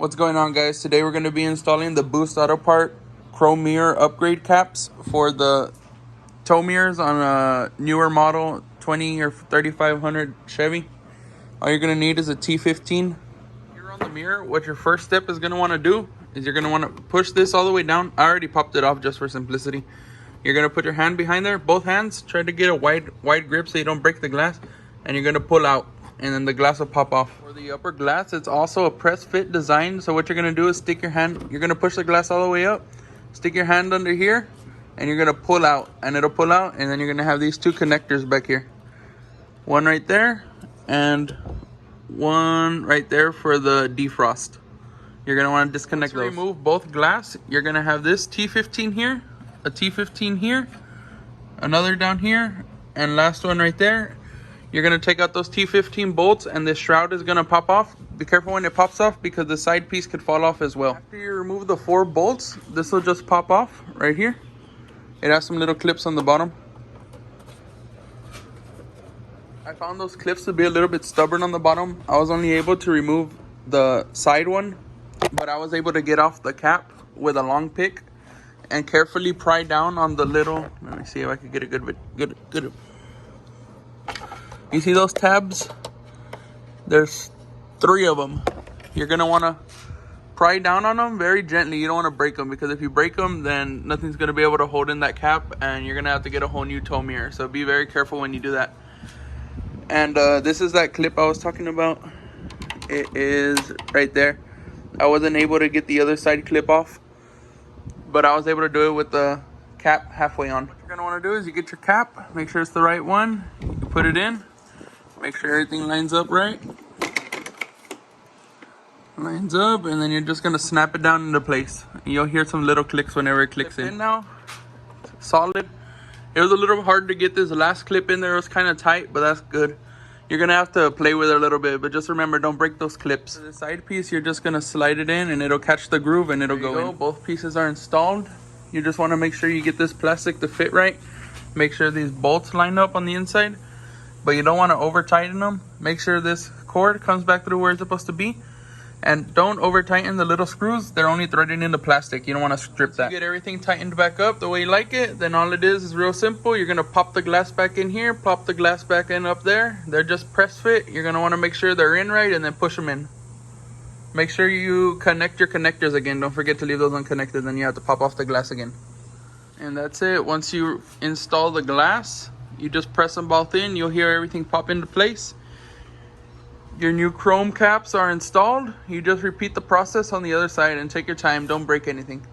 What's going on, guys? Today we're going to be installing the Boost Auto Part chrome mirror upgrade caps for the tow mirrors on a newer model 20 or 3500 Chevy. All you're going to need is a T15. Here on the mirror, what your first step is going to want to do is you're going to want to push this all the way down. I already popped it off just for simplicity. You're going to put your hand behind there, both hands. Try to get a wide grip so you don't break the glass, and you're going to pull out, and then the glass will pop off. For the upper glass, it's also a press fit design. So what you're going to do is stick your hand, you're going to push the glass all the way up, stick your hand under here, and you're going to pull out, and it'll pull out, and then you're going to have these two connectors back here. One right there, and one right there for the defrost. You're going to want to disconnect those. Remove both glass. You're going to have this T15 here, a T15 here, another down here, and last one right there. You're going to take out those T15 bolts, and this shroud is going to pop off. Be careful when it pops off because the side piece could fall off as well. After you remove the 4 bolts, this will just pop off right here. It has some little clips on the bottom. I found those clips to be a little bit stubborn on the bottom. I was only able to remove the side one, but I was able to get off the cap with a long pick and carefully pry down on the little, let me see if I can get a good. You see those tabs? There's 3 of them. You're gonna wanna pry down on them very gently. You don't wanna break them, because if you break them, then nothing's gonna be able to hold in that cap, and you're gonna have to get a whole new tow mirror. So be very careful when you do that. And this is that clip I was talking about. It is right there. I wasn't able to get the other side clip off, but I was able to do it with the cap halfway on. What you're gonna wanna do is you get your cap, make sure it's the right one, you put it in, make sure everything lines up right. Lines up, and then you're just gonna snap it down into place. You'll hear some little clicks whenever it clicks in. Now, solid. It was a little hard to get this last clip in there. It was kind of tight, but that's good. You're gonna have to play with it a little bit, but just remember, don't break those clips. For the side piece, you're just gonna slide it in, and it'll catch the groove, and it'll go in. Both pieces are installed. You just want to make sure you get this plastic to fit right. Make sure these bolts line up on the inside, but you don't want to over tighten them. Make sure this cord comes back through where it's supposed to be, and don't over tighten the little screws. They're only threaded into plastic. You don't want to strip that. You get everything tightened back up the way you like it, then all it is real simple. You're gonna pop the glass back in here, pop the glass back in up there. They're just press fit. You're gonna want to make sure they're in right, and then push them in. Make sure you connect your connectors again. Don't forget to leave those unconnected, then you have to pop off the glass again. And that's it. Once you install the glass, you just press them both in. You'll hear everything pop into place. Your new chrome caps are installed. You just repeat the process on the other side and take your time. Don't break anything.